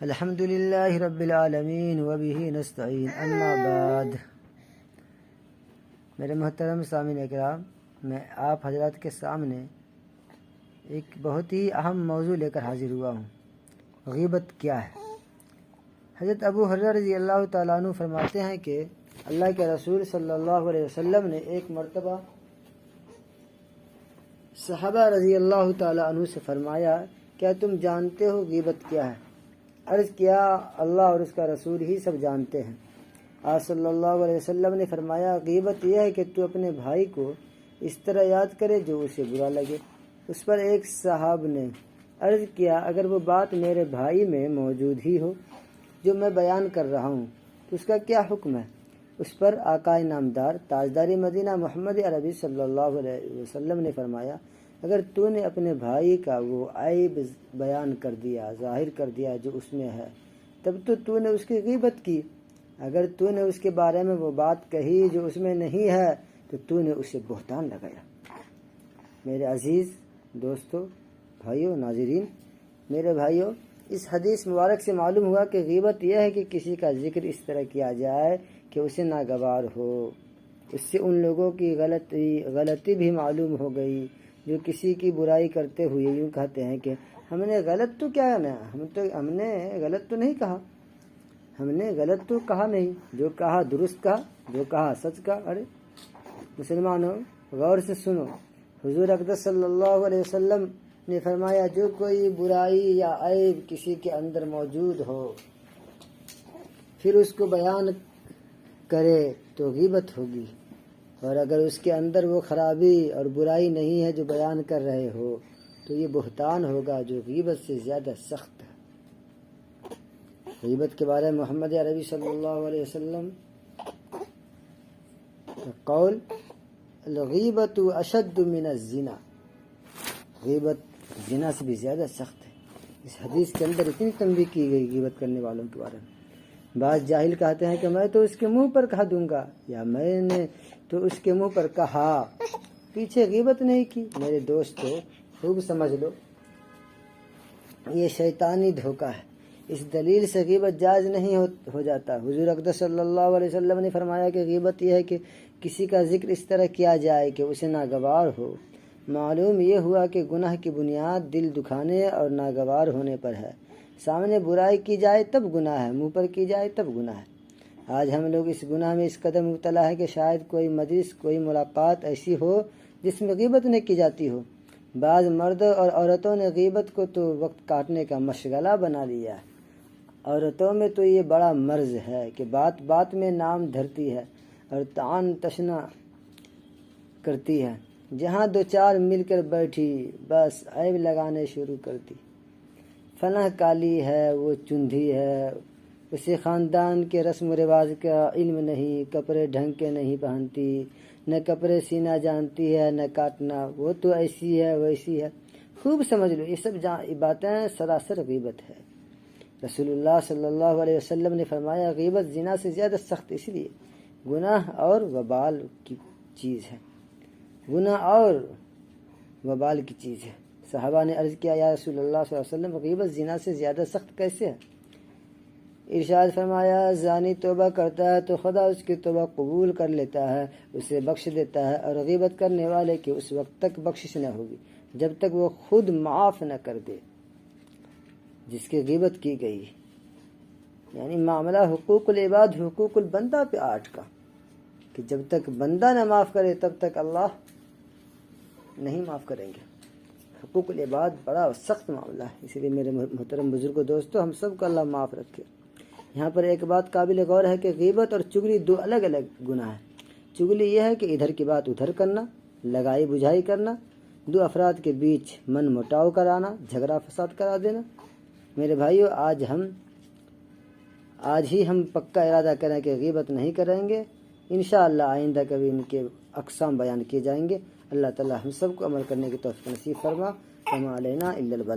الحمد للہ رب العالمین وبہ نستعین اما بعد۔ میرے محترم سامعین اکرام، میں آپ حضرات کے سامنے ایک بہت ہی اہم موضوع لے کر حاضر ہوا ہوں۔ غیبت کیا ہے؟ حضرت ابو ہریرہ رضی اللہ تعالیٰ عنہ فرماتے ہیں کہ اللہ کے رسول صلی اللہ علیہ وسلم نے ایک مرتبہ صحابہ رضی اللہ تعالیٰ عنہ سے فرمایا، کیا تم جانتے ہو غیبت کیا ہے؟ عرض کیا، اللہ اور اس کا رسول ہی سب جانتے ہیں۔ آپ صلی اللہ علیہ وسلم نے فرمایا، غیبت یہ ہے کہ تو اپنے بھائی کو اس طرح یاد کرے جو اسے برا لگے۔ اس پر ایک صحابی نے عرض کیا، اگر وہ بات میرے بھائی میں موجود ہی ہو جو میں بیان کر رہا ہوں تو اس کا کیا حکم ہے؟ اس پر آقائے نامدار تاجدار مدینہ محمد عربی صلی اللہ علیہ وسلم نے فرمایا، اگر تو نے اپنے بھائی کا وہ عیب بیان کر دیا، ظاہر کر دیا جو اس میں ہے، تب تو نے اس کی غیبت کی۔ اگر تو نے اس کے بارے میں وہ بات کہی جو اس میں نہیں ہے تو نے اسے بہتان لگایا۔ میرے عزیز دوستو، بھائیو، ناظرین، میرے بھائیو، اس حدیث مبارک سے معلوم ہوا کہ غیبت یہ ہے کہ کسی کا ذکر اس طرح کیا جائے کہ اسے ناگوار ہو۔ اس سے ان لوگوں کی غلطی بھی معلوم ہو گئی جو کسی کی برائی کرتے ہوئے یوں کہتے ہیں کہ ہم نے غلط تو کیا نا، ہم نے غلط تو نہیں کہا، ہم نے غلط تو کہا نہیں، جو کہا درست کہا، جو کہا سچ کہا۔ ارے مسلمانوں، غور سے سنو، حضور اقدس صلی اللہ علیہ وسلم نے فرمایا، جو کوئی برائی یا عیب کسی کے اندر موجود ہو پھر اس کو بیان کرے تو غیبت ہوگی، اور اگر اس کے اندر وہ خرابی اور برائی نہیں ہے جو بیان کر رہے ہو تو یہ بہتان ہوگا جو غیبت سے زیادہ سخت ہے۔ غیبت کے بارے میں محمد عربی صلی اللہ علیہ وسلم کا قول، الغیبت اشد من الزنا، غیبت زنا سے بھی زیادہ سخت ہے۔ اس حدیث کے اندر اتنی تنبیہ کی گئی غیبت کرنے والوں کے بارے میں۔ بعض جاہل کہتے ہیں کہ میں تو اس کے منہ پر کہہ دوں گا، یا میں نے تو اس کے منہ پر کہا، پیچھے غیبت نہیں کی۔ میرے دوستو، خوب سمجھ لو، یہ شیطانی دھوکہ ہے۔ اس دلیل سے غیبت جائز نہیں ہو جاتا۔ حضور اقدس صلی اللہ علیہ وسلم نے فرمایا کہ غیبت یہ ہے کہ کسی کا ذکر اس طرح کیا جائے کہ اسے ناگوار ہو۔ معلوم یہ ہوا کہ گناہ کی بنیاد دل دکھانے اور ناگوار ہونے پر ہے۔ سامنے برائی کی جائے تب گناہ ہے، منہ پر کی جائے تب گناہ ہے۔ آج ہم لوگ اس گناہ میں اس قدر مبتلا ہے کہ شاید کوئی مجلس، کوئی ملاقات ایسی ہو جس میں غیبت نہ کی جاتی ہو۔ بعض مردوں اور عورتوں نے غیبت کو تو وقت کاٹنے کا مشغلہ بنا لیا ہے۔ عورتوں میں تو یہ بڑا مرض ہے کہ بات بات میں نام دھرتی ہے اور طعن تشنا کرتی ہے۔ جہاں دو چار مل کر بیٹھی بس عیب لگانے شروع کرتی، فلاں کالی ہے، وہ چندھی ہے، اسے خاندان کے رسم و رواج کا علم نہیں، کپڑے ڈھنگ کے نہیں پہنتی، نہ کپڑے سینا جانتی ہے نہ کاٹنا، وہ تو ایسی ہے ویسی ہے۔ خوب سمجھ لو، یہ سب باتیں سراسر غیبت ہے۔ رسول اللہ صلی اللہ علیہ وسلم نے فرمایا، غیبت زنا سے زیادہ سخت اس لیے گناہ اور وبال کی چیز ہے، گناہ اور وبال کی چیز ہے۔ صحابہ نے عرض کیا، یا رسول اللہ صلی اللہ علیہ وسلم، غیبت زنا سے زیادہ سخت کیسے ہے؟ ارشاد فرمایا، زانی توبہ کرتا ہے تو خدا اس کی توبہ قبول کر لیتا ہے، اسے بخش دیتا ہے، اور غیبت کرنے والے کی اس وقت تک بخشش نہ ہوگی جب تک وہ خود معاف نہ کر دے جس کی غیبت کی گئی۔ یعنی معاملہ حقوق العباد، حقوق البندہ پہ آٹھ کا، کہ جب تک بندہ نہ معاف کرے تب تک اللہ نہیں معاف کریں گے۔ حقوق العباد بڑا سخت معاملہ ہے، اسی لیے میرے محترم بزرگوں، دوستو، ہم سب کو اللہ معاف رکھے۔ یہاں پر ایک بات قابل غور ہے کہ غیبت اور چغلی دو الگ الگ گناہ ہیں۔ چغلی یہ ہے کہ ادھر کی بات ادھر کرنا، لگائی بجھائی کرنا، دو افراد کے بیچ من مٹاؤ کرانا، جھگڑا فساد کرا دینا۔ میرے بھائیو، آج ہی ہم پکا ارادہ کریں کہ غیبت نہیں کریں گے۔ انشاءاللہ آئندہ کبھی ان کے اقسام بیان کیے جائیں گے۔ اللہ تعالی ہم سب کو عمل کرنے کی توفیق نصیب فرما۔ وما علینا الا البلاغ۔